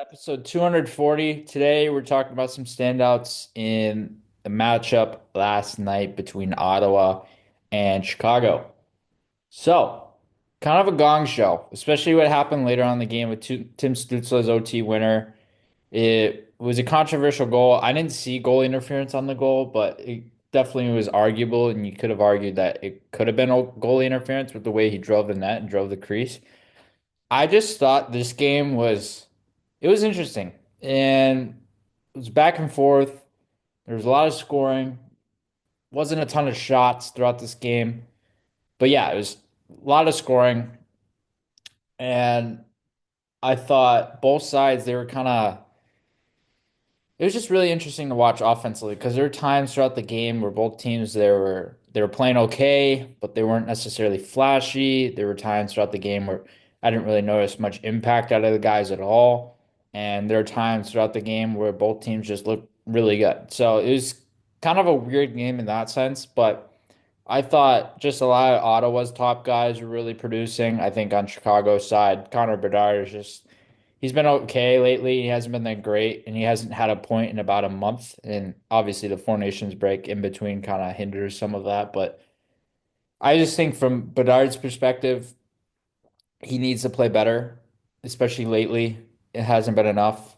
Episode 240. Today, we're talking about some standouts in the matchup last night between Ottawa and Chicago. So, kind of a gong show, especially what happened later on in the game with Tim Stützle's OT winner. It was a controversial goal. I didn't see goal interference on the goal, but it definitely was arguable, and you could have argued that it could have been a goalie interference with the way he drove the net and drove the crease. I just thought this game was interesting and it was back and forth. There was a lot of scoring. Wasn't a ton of shots throughout this game. But yeah, it was a lot of scoring. And I thought both sides, they were kind of it was just really interesting to watch offensively because there were times throughout the game where both teams they were playing okay, but they weren't necessarily flashy. There were times throughout the game where I didn't really notice much impact out of the guys at all. And there are times throughout the game where both teams just looked really good. So it was kind of a weird game in that sense, but I thought just a lot of Ottawa's top guys were really producing. I think on Chicago's side, Connor Bedard is just he's been okay lately. He hasn't been that great, and he hasn't had a point in about a month. And obviously, the Four Nations break in between kind of hinders some of that. But I just think from Bedard's perspective, he needs to play better, especially lately. It hasn't been enough,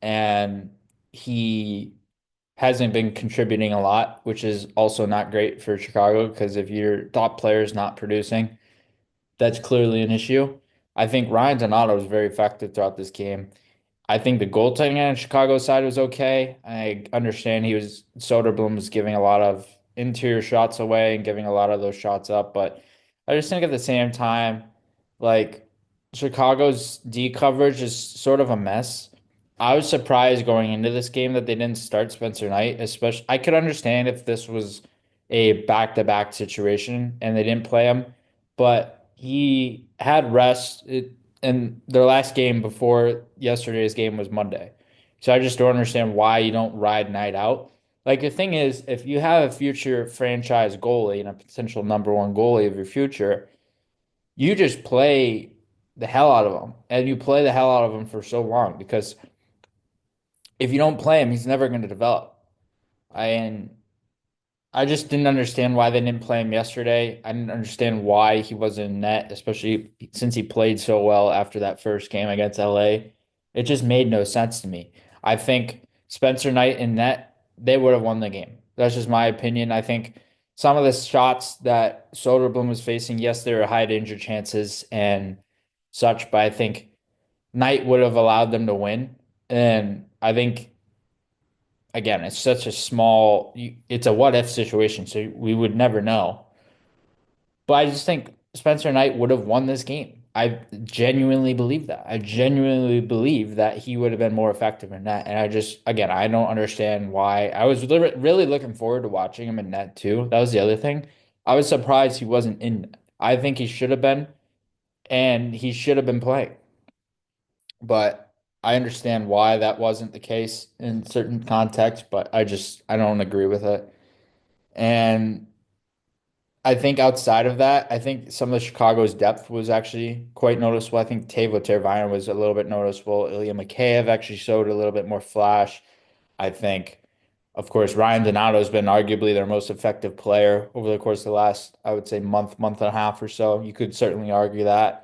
and he hasn't been contributing a lot, which is also not great for Chicago because if your top player is not producing, that's clearly an issue. I think Ryan Donato was very effective throughout this game. I think the goaltending on Chicago's side was okay. I understand Soderblom was giving a lot of interior shots away and giving a lot of those shots up, but I just think at the same time, like Chicago's D coverage is sort of a mess. I was surprised going into this game that they didn't start Spencer Knight, especially I could understand if this was a back-to-back situation and they didn't play him, but he had rest. And their last game before yesterday's game was Monday. So I just don't understand why you don't ride Knight out. Like the thing is, if you have a future franchise goalie and a potential number one goalie of your future, you just play the hell out of him. And you play the hell out of him for so long because if you don't play him, he's never going to develop. And I just didn't understand why they didn't play him yesterday. I didn't understand why he wasn't in net, especially since he played so well after that first game against LA. It just made no sense to me. I think Spencer Knight in net, they would have won the game. That's just my opinion. I think some of the shots that Soderblom was facing, yes, there were high danger chances and such, but I think Knight would have allowed them to win. And I think again, it's such a it's a what if situation, so we would never know. But I just think Spencer Knight would have won this game. I genuinely believe that. I genuinely believe that he would have been more effective in net. And I just, again, I don't understand why. I was really looking forward to watching him in net too. That was the other thing. I was surprised he wasn't in net. I think he should have been, and he should have been playing. But I understand why that wasn't the case in certain contexts, but I don't agree with it. And I think outside of that, I think some of the Chicago's depth was actually quite noticeable. I think Teuvo Teravainen was a little bit noticeable. Ilya Mikheyev actually showed a little bit more flash. I think, of course, Ryan Donato has been arguably their most effective player over the course of the last, I would say, month and a half or so. You could certainly argue that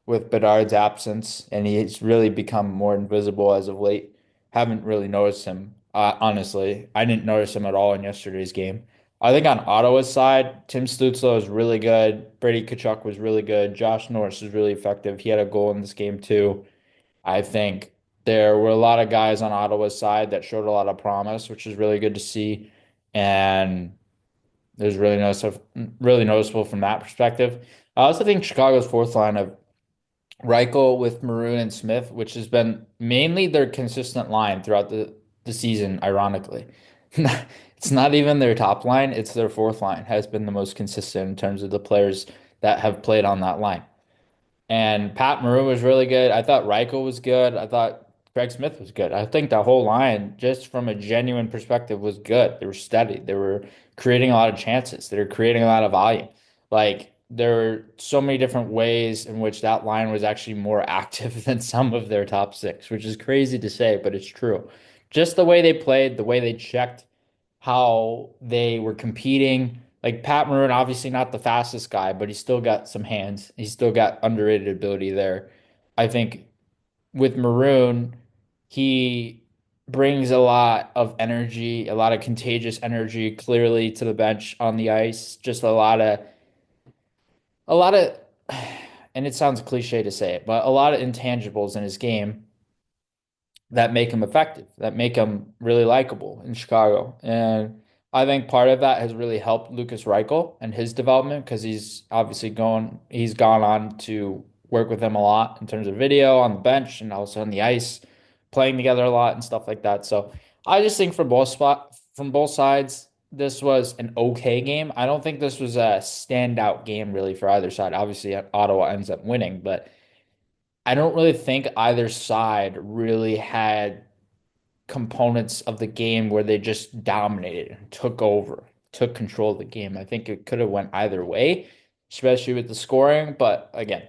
with Bedard's absence, and he's really become more invisible as of late. Haven't really noticed him, honestly. I didn't notice him at all in yesterday's game. I think on Ottawa's side, Tim Stützle is really good. Brady Tkachuk was really good. Josh Norris was really effective. He had a goal in this game too. I think there were a lot of guys on Ottawa's side that showed a lot of promise, which is really good to see. And it was really noticeable from that perspective. I also think Chicago's fourth line of Reichel with Maroon and Smith, which has been mainly their consistent line throughout the season, ironically. It's not even their top line, it's their fourth line has been the most consistent in terms of the players that have played on that line. And Pat Maroon was really good. I thought Reichel was good. I thought Craig Smith was good. I think the whole line, just from a genuine perspective, was good. They were steady. They were creating a lot of chances. They were creating a lot of volume. Like there were so many different ways in which that line was actually more active than some of their top six, which is crazy to say, but it's true. Just the way they played, the way they checked, how they were competing. Like Pat Maroon, obviously not the fastest guy, but he's still got some hands. He's still got underrated ability there. I think with Maroon, he brings a lot of energy, a lot of contagious energy clearly to the bench on the ice. Just a lot of, and it sounds cliche to say it, but a lot of intangibles in his game that make him effective, that make him really likable in Chicago. And I think part of that has really helped Lucas Reichel and his development because he's gone on to work with him a lot in terms of video on the bench and also on the ice, playing together a lot and stuff like that. So I just think from both sides, this was an okay game. I don't think this was a standout game really for either side. Obviously, Ottawa ends up winning, but I don't really think either side really had components of the game where they just dominated, took over, took control of the game. I think it could have went either way, especially with the scoring. But again,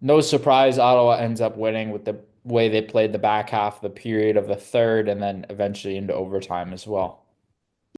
no surprise, Ottawa ends up winning with the way they played the back half of the period of the third and then eventually into overtime as well.